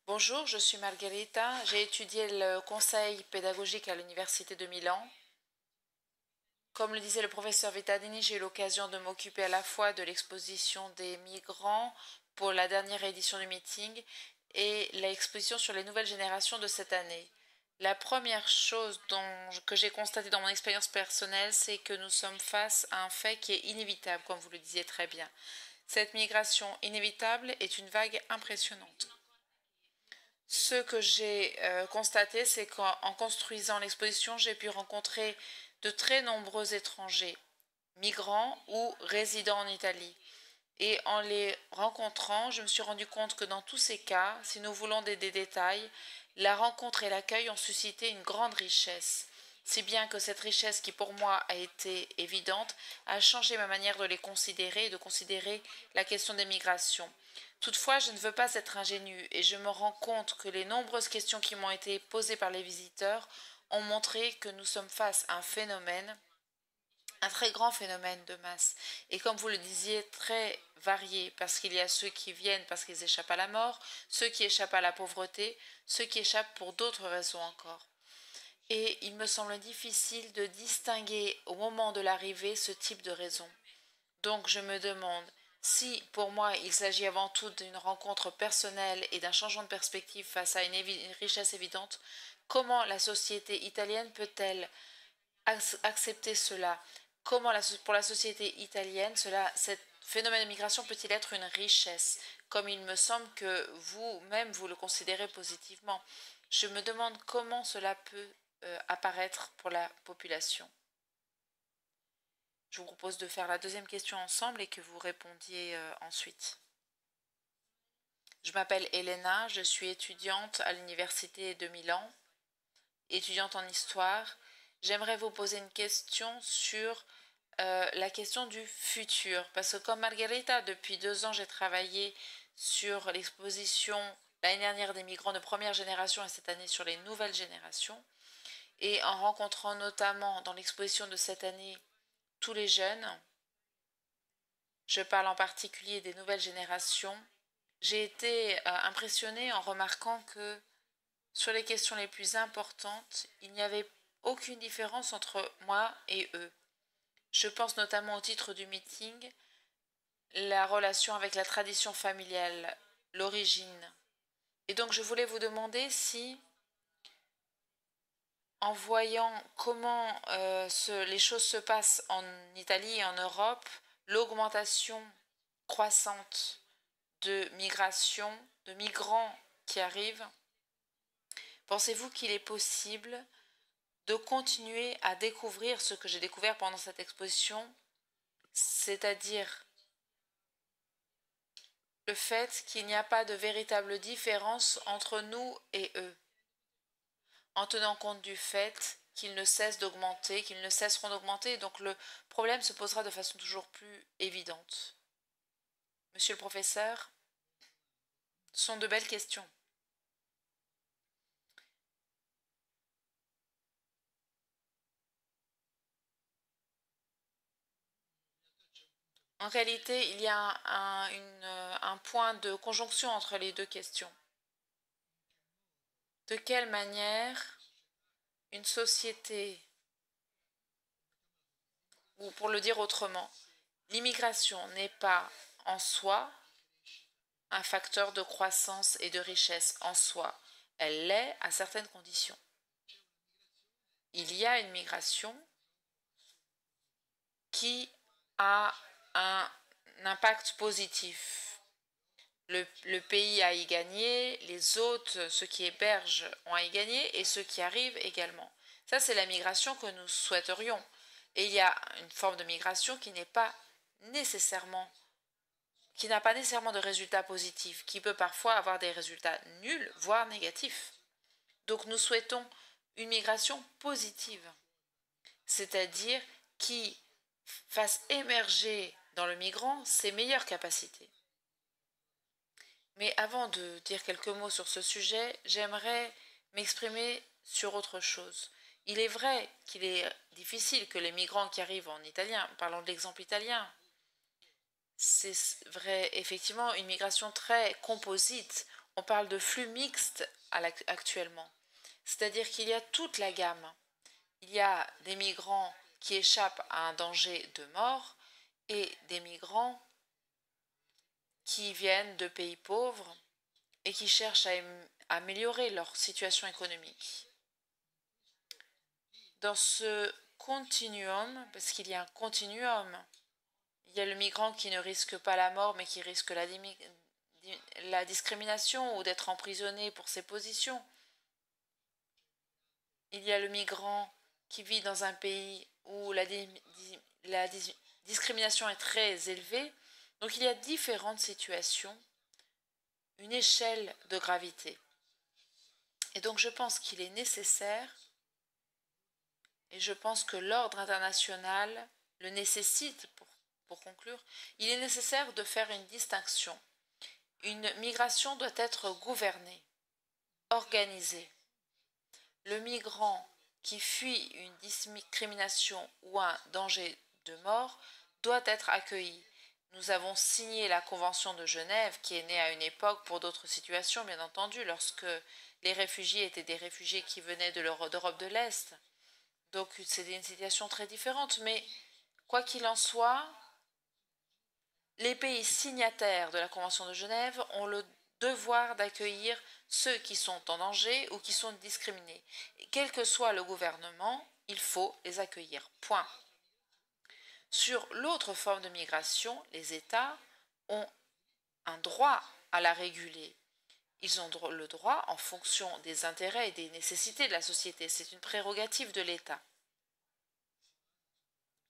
Bonjour, je suis Margherita. J'ai étudié le conseil pédagogique à l'université de Milan. Comme le disait le professeur Vittadini, j'ai eu l'occasion de m'occuper à la fois de l'exposition des migrants pour la dernière édition du meeting et l'exposition sur les nouvelles générations de cette année. La première chose que j'ai constatée dans mon expérience personnelle, c'est que nous sommes face à un fait qui est inévitable, comme vous le disiez très bien. Cette migration inévitable est une vague impressionnante. Ce que j'ai constaté, c'est qu'en construisant l'exposition, j'ai pu rencontrer de très nombreux étrangers, migrants ou résidents en Italie. Et en les rencontrant, je me suis rendu compte que dans tous ces cas, si nous voulons des détails, la rencontre et l'accueil ont suscité une grande richesse. si bien que cette richesse qui pour moi a été évidente a changé ma manière de les considérer et de considérer la question des migrations. Toutefois, je ne veux pas être ingénue et je me rends compte que les nombreuses questions qui m'ont été posées par les visiteurs ont montré que nous sommes face à un phénomène, un très grand phénomène de masse. Et comme vous le disiez, très varié, parce qu'il y a ceux qui viennent parce qu'ils échappent à la mort, ceux qui échappent à la pauvreté, ceux qui échappent pour d'autres raisons encore. Et il me semble difficile de distinguer au moment de l'arrivée ce type de raison. Donc je me demande si pour moi il s'agit avant tout d'une rencontre personnelle et d'un changement de perspective face à une richesse évidente, comment la société italienne peut-elle accepter cela? Comment pour la société italienne, ce phénomène de migration peut-il être une richesse, comme il me semble que vous-même vous le considérez positivement? Je me demande comment cela peut apparaître pour la population. Je vous propose de faire la deuxième question ensemble et que vous répondiez ensuite. Je m'appelle Elena, je suis étudiante à l'université de Milan, étudiante en histoire. J'aimerais vous poser une question sur la question du futur. Parce que comme Margherita, depuis 2 ans, j'ai travaillé sur l'exposition l'année dernière des migrants de première génération et cette année sur les nouvelles générations. Et en rencontrant notamment dans l'exposition de cette année tous les jeunes, je parle en particulier des nouvelles générations, j'ai été impressionnée en remarquant que sur les questions les plus importantes, il n'y avait aucune différence entre moi et eux. Je pense notamment au titre du meeting, la relation avec la tradition familiale, l'origine. Et donc je voulais vous demander si, en voyant comment les choses se passent en Italie et en Europe, l'augmentation croissante de migration, de migrants qui arrivent, pensez-vous qu'il est possible de continuer à découvrir ce que j'ai découvert pendant cette exposition, c'est-à-dire le fait qu'il n'y a pas de véritable différence entre nous et eux, en tenant compte du fait qu'ils ne cessent d'augmenter, qu'ils ne cesseront d'augmenter, donc le problème se posera de façon toujours plus évidente. Monsieur le professeur, ce sont de belles questions. En réalité, il y a un point de conjonction entre les deux questions. De quelle manière une société, ou pour le dire autrement, l'immigration n'est pas en soi un facteur de croissance et de richesse en soi. Elle l'est à certaines conditions. Il y a une migration qui a un impact positif. Le pays a y gagné, les hôtes, ceux qui hébergent, ont à y gagner et ceux qui arrivent également. Ça, c'est la migration que nous souhaiterions. Et il y a une forme de migration qui n'a pas nécessairement de résultats positifs, qui peut parfois avoir des résultats nuls, voire négatifs. Donc nous souhaitons une migration positive, c'est-à-dire qui fasse émerger dans le migrant ses meilleures capacités. Mais avant de dire quelques mots sur ce sujet, j'aimerais m'exprimer sur autre chose. Il est vrai qu'il est difficile que les migrants qui arrivent en italien, parlons de l'exemple italien, c'est vrai, effectivement, une migration très composite. On parle de flux mixtes actuellement. C'est-à-dire qu'il y a toute la gamme. Il y a des migrants qui échappent à un danger de mort et des migrants qui viennent de pays pauvres et qui cherchent à améliorer leur situation économique. Dans ce continuum, parce qu'il y a un continuum, il y a le migrant qui ne risque pas la mort mais qui risque la discrimination ou d'être emprisonné pour ses positions. Il y a le migrant qui vit dans un pays où la discrimination est très élevée. Donc il y a différentes situations, une échelle de gravité. Et donc je pense qu'il est nécessaire et je pense que l'ordre international le nécessite. Pour conclure, il est nécessaire de faire une distinction. Une migration doit être gouvernée, organisée. Le migrant qui fuit une discrimination ou un danger de mort doit être accueilli. Nous avons signé la Convention de Genève, qui est née à une époque pour d'autres situations, bien entendu, lorsque les réfugiés étaient des réfugiés qui venaient d'Europe de l'Est. Donc c'était une situation très différente, mais quoi qu'il en soit, les pays signataires de la Convention de Genève ont le devoir d'accueillir ceux qui sont en danger ou qui sont discriminés. Et quel que soit le gouvernement, il faut les accueillir. Point. Sur l'autre forme de migration, les États ont un droit à la réguler. Ils ont le droit en fonction des intérêts et des nécessités de la société. C'est une prérogative de l'État.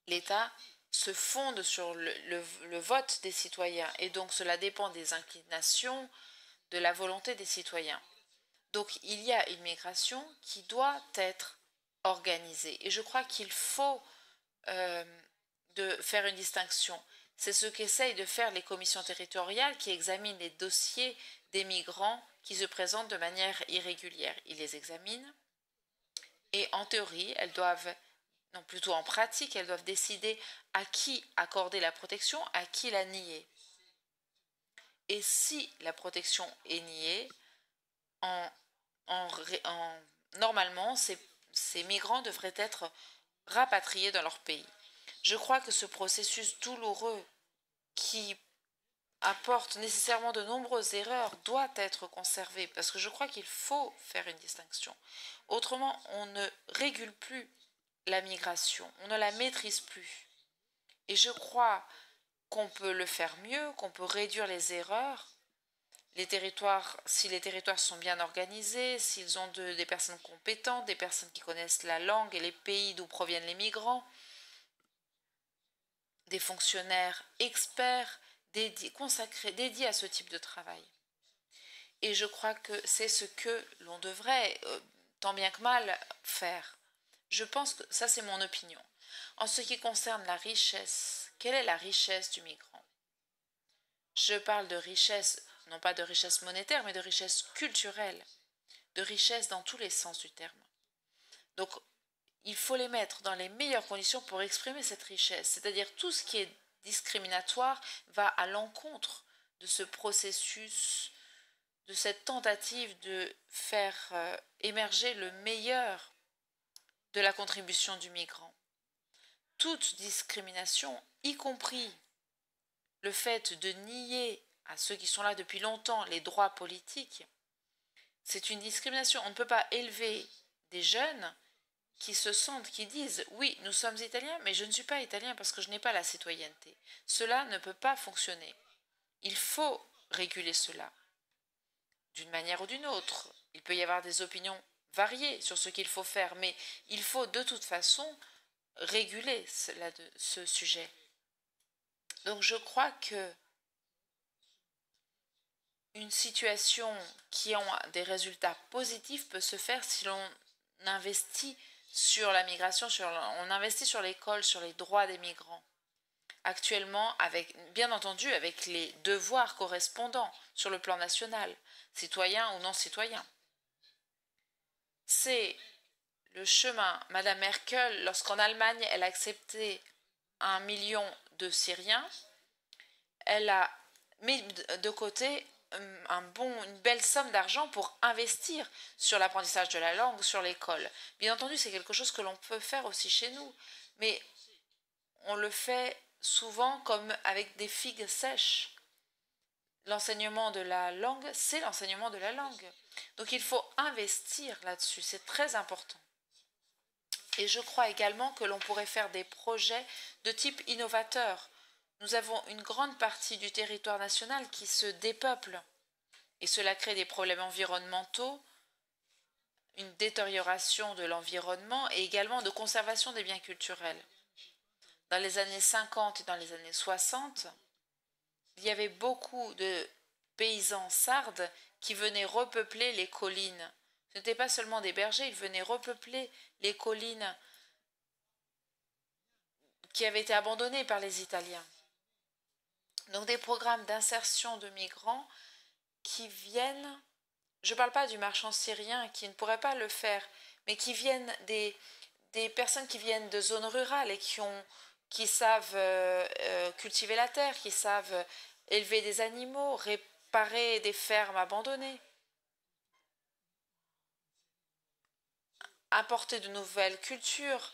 L'État se fonde sur le vote des citoyens et donc cela dépend des inclinations, de la volonté des citoyens. Donc il y a une migration qui doit être organisée et je crois qu'il faut de faire une distinction. C'est ce qu'essayent de faire les commissions territoriales qui examinent les dossiers des migrants qui se présentent de manière irrégulière. Ils les examinent et en théorie, elles doivent, non plutôt en pratique, elles doivent décider à qui accorder la protection, à qui la nier. Et si la protection est niée, normalement, ces migrants devraient être rapatriés dans leur pays. Je crois que ce processus douloureux qui apporte nécessairement de nombreuses erreurs doit être conservé parce que je crois qu'il faut faire une distinction. Autrement, on ne régule plus la migration, on ne la maîtrise plus. Et je crois qu'on peut le faire mieux, qu'on peut réduire les erreurs. Les territoires, si les territoires sont bien organisés, s'ils ont des personnes compétentes, des personnes qui connaissent la langue et les pays d'où proviennent les migrants, des fonctionnaires experts dédiés à ce type de travail. Et je crois que c'est ce que l'on devrait, tant bien que mal, faire. Je pense que ça, c'est mon opinion. En ce qui concerne la richesse, quelle est la richesse du migrant? Je parle de richesse, non pas de richesse monétaire, mais de richesse culturelle, de richesse dans tous les sens du terme. Donc, il faut les mettre dans les meilleures conditions pour exprimer cette richesse, c'est-à-dire tout ce qui est discriminatoire va à l'encontre de ce processus, de cette tentative de faire émerger le meilleur de la contribution du migrant. Toute discrimination, y compris le fait de nier à ceux qui sont là depuis longtemps les droits politiques, c'est une discrimination. On ne peut pas élever des jeunes qui se sentent, qui disent « Oui, nous sommes italiens, mais je ne suis pas italien parce que je n'ai pas la citoyenneté. » Cela ne peut pas fonctionner. Il faut réguler cela. D'une manière ou d'une autre. Il peut y avoir des opinions variées sur ce qu'il faut faire, mais il faut de toute façon réguler ce sujet. Donc je crois que une situation qui a des résultats positifs peut se faire si l'on investit sur la migration, on investit sur l'école, sur les droits des migrants. Actuellement, bien entendu, avec les devoirs correspondants sur le plan national, citoyens ou non citoyens. C'est le chemin. Madame Merkel, lorsqu'en Allemagne, elle a accepté 1 million de Syriens, elle a mis de côté une belle somme d'argent pour investir sur l'apprentissage de la langue, sur l'école. Bien entendu, c'est quelque chose que l'on peut faire aussi chez nous, mais on le fait souvent comme avec des figues sèches. L'enseignement de la langue, c'est l'enseignement de la langue. Donc il faut investir là-dessus, c'est très important. Et je crois également que l'on pourrait faire des projets de type innovateur. Nous avons une grande partie du territoire national qui se dépeuple. Et cela crée des problèmes environnementaux, une détérioration de l'environnement et également de conservation des biens culturels. Dans les années 50 et dans les années 60, il y avait beaucoup de paysans sardes qui venaient repeupler les collines. Ce n'étaient pas seulement des bergers, ils venaient repeupler les collines qui avaient été abandonnés par les Italiens. Donc des programmes d'insertion de migrants qui viennent, je ne parle pas du marchand syrien qui ne pourrait pas le faire, mais qui viennent des personnes qui viennent de zones rurales et qui savent cultiver la terre, qui savent élever des animaux, réparer des fermes abandonnées, apporter de nouvelles cultures,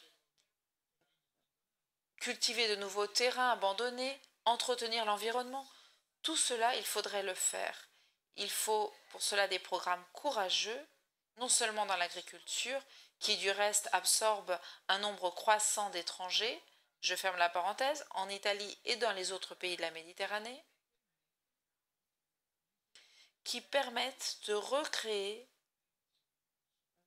cultiver de nouveaux terrains abandonnés, entretenir l'environnement. Tout cela, il faudrait le faire. Il faut pour cela des programmes courageux, non seulement dans l'agriculture, qui du reste absorbe un nombre croissant d'étrangers, je ferme la parenthèse, en Italie et dans les autres pays de la Méditerranée, qui permettent de recréer,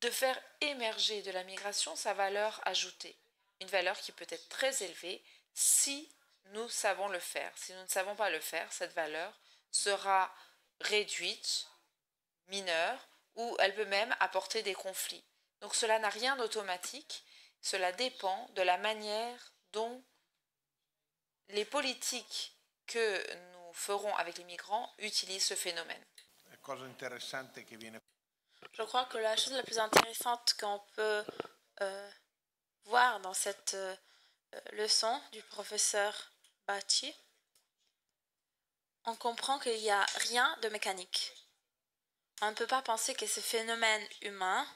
de faire émerger de la migration sa valeur ajoutée. Une valeur qui peut être très élevée si nous savons le faire. Si nous ne savons pas le faire, cette valeur sera réduite, mineure, ou elle peut même apporter des conflits. Donc cela n'a rien d'automatique, cela dépend de la manière dont les politiques que nous ferons avec les migrants utilisent ce phénomène.
Je crois que la chose la plus intéressante qu'on peut voir dans cette leçon du professeur Bacci, on comprend qu'il n'y a rien de mécanique. On ne peut pas penser que ce phénomène humain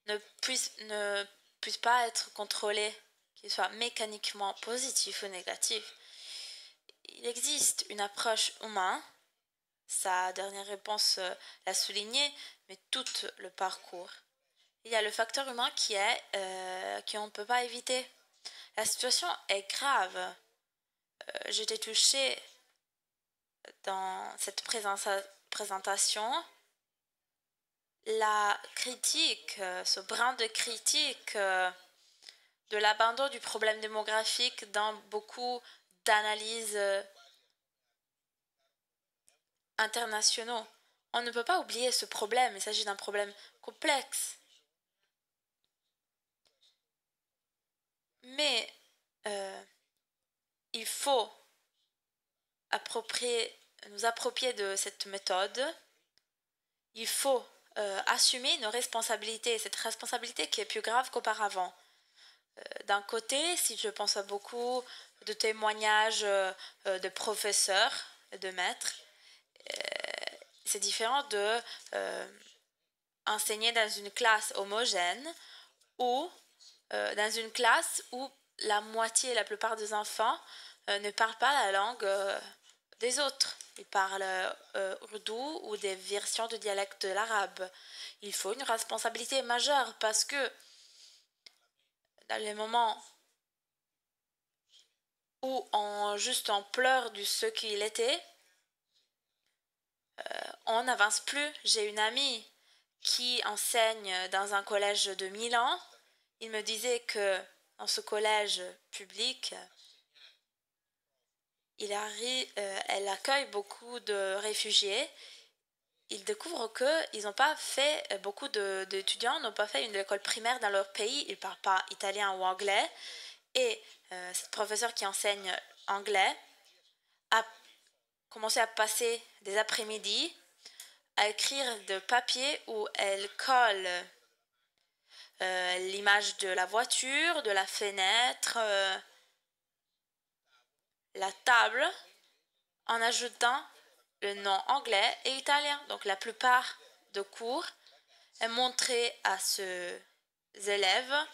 ne puisse pas être contrôlé, qu'il soit mécaniquement positif ou négatif. Il existe une approche humaine, sa dernière réponse l'a souligné, mais tout le parcours. Il y a le facteur humain qu'on ne peut pas éviter. La situation est grave. J'étais touchée dans cette présentation. La critique, ce brin de critique de l'abandon du problème démographique dans beaucoup d'analyses internationaux. On ne peut pas oublier ce problème, il s'agit d'un problème complexe. Mais il faut nous approprier de cette méthode. Il faut assumer nos responsabilités, cette responsabilité qui est plus grave qu'auparavant. D'un côté, si je pense à beaucoup de témoignages de professeurs, de maîtres, c'est différent de enseigner dans une classe homogène ou dans une classe où la plupart des enfants ne parlent pas la langue des autres. Ils parlent ourdou ou des versions de dialecte de l'arabe. Il faut une responsabilité majeure parce que dans les moments où on pleure de ce qu'il était, on n'avance plus. J'ai une amie qui enseigne dans un collège de Milan. Il me disait que dans ce collège public, elle accueille beaucoup de réfugiés. Ils découvrent qu'ils n'ont pas fait, beaucoup d'étudiants n'ont pas fait une école primaire dans leur pays, ils ne parlent pas italien ou anglais. Et cette professeure qui enseigne anglais a commencé à passer des après-midi à écrire de papiers où elle colle l'image de la voiture, de la fenêtre, la table, en ajoutant le nom anglais et italien. Donc la plupart de cours, elle montrait à ces élèves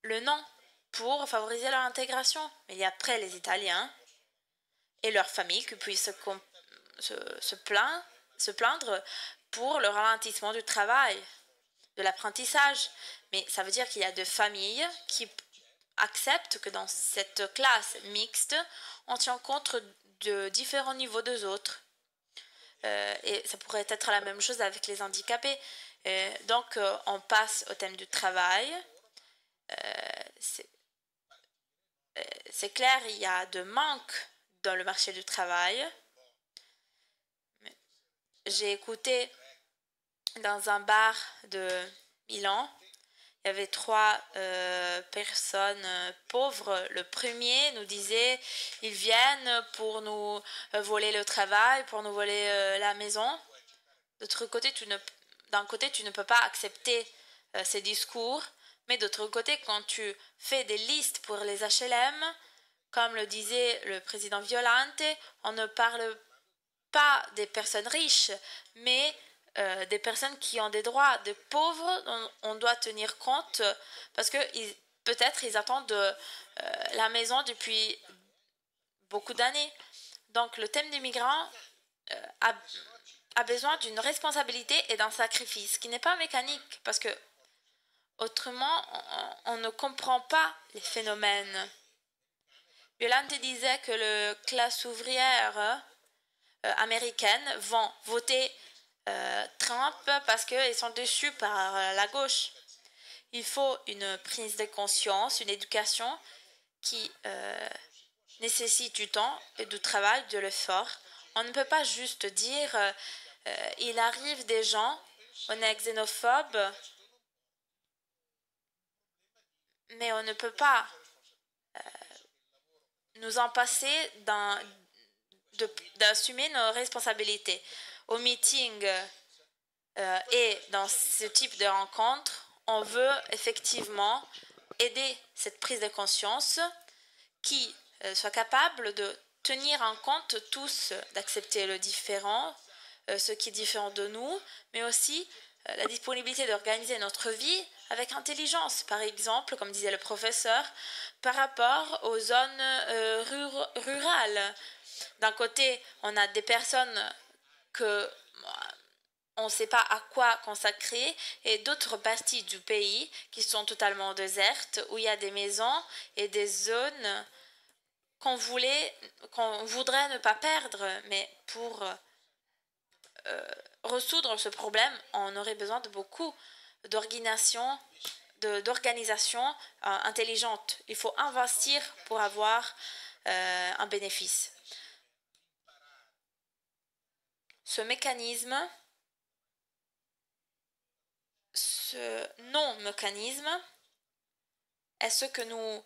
le nom pour favoriser leur intégration. Mais il y a après les Italiens et leurs familles qui puissent se plaindre pour le ralentissement du travail, de l'apprentissage. Mais ça veut dire qu'il y a des familles qui acceptent que dans cette classe mixte, on tient compte de différents niveaux des autres. Et ça pourrait être la même chose avec les handicapés. Donc, on passe au thème du travail. C'est clair, il y a de manque dans le marché du travail. J'ai écouté dans un bar de Milan, il y avait trois personnes pauvres. Le premier nous disait, ils viennent pour nous voler le travail, pour nous voler la maison. D'autre côté, d'un côté, tu ne peux pas accepter ces discours, mais d'autre côté, quand tu fais des listes pour les HLM, comme le disait le président Violante, on ne parle pas des personnes riches, mais des personnes qui ont des droits. Des pauvres, on doit tenir compte parce que peut-être ils attendent la maison depuis beaucoup d'années. Donc le thème des migrants a besoin d'une responsabilité et d'un sacrifice qui n'est pas mécanique parce que autrement on ne comprend pas les phénomènes. Yolande disait que la classe ouvrière américaine vont voter Trump parce qu'ils sont déçus par la gauche. Il faut une prise de conscience, une éducation qui nécessite du temps et du travail, de l'effort. On ne peut pas juste dire il arrive des gens, on est xénophobe, mais on ne peut pas nous en passer d'assumer nos responsabilités. Au meeting et dans ce type de rencontre, on veut effectivement aider cette prise de conscience qui soit capable de tenir en compte tous, d'accepter le différent, ce qui est différent de nous, mais aussi la disponibilité d'organiser notre vie avec intelligence, par exemple, comme disait le professeur, par rapport aux zones rurales. D'un côté, on a des personnes que on ne sait pas à quoi consacrer, et d'autres parties du pays qui sont totalement désertes, où il y a des maisons et des zones qu'on voudrait ne pas perdre, mais pour résoudre ce problème, on aurait besoin de beaucoup d'organisation intelligente. Il faut investir pour avoir un bénéfice. Ce mécanisme, ce non-mécanisme, est ce que nous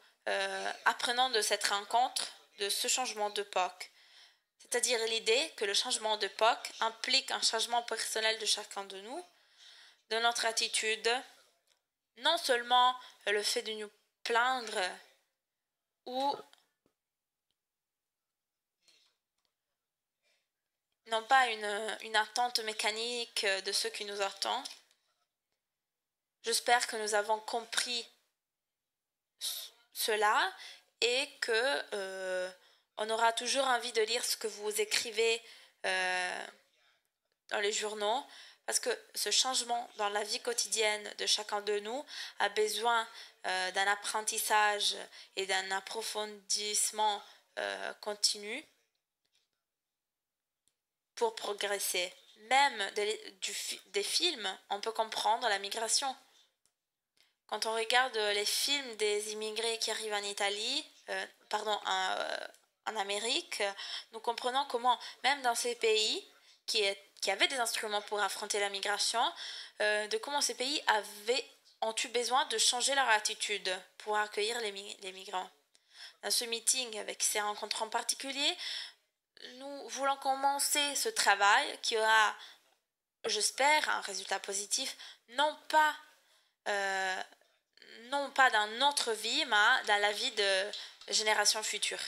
apprenons de cette rencontre, de ce changement d'époque. C'est-à-dire l'idée que le changement d'époque implique un changement personnel de chacun de nous, de notre attitude, non seulement le fait de nous plaindre ou non pas une attente mécanique de ce qui nous attend. J'espère que nous avons compris cela et que on aura toujours envie de lire ce que vous écrivez dans les journaux, parce que ce changement dans la vie quotidienne de chacun de nous a besoin d'un apprentissage et d'un approfondissement continu pour progresser. Même des films, on peut comprendre la migration. Quand on regarde les films des immigrés qui arrivent en Italie, en Amérique, nous comprenons comment, même dans ces pays qui avaient des instruments pour affronter la migration, de comment ces pays ont eu besoin de changer leur attitude pour accueillir les migrants. Dans ce meeting, avec ces rencontres en particulier, nous voulons commencer ce travail qui aura, j'espère, un résultat positif, non pas dans notre vie, mais dans la vie de générations futures.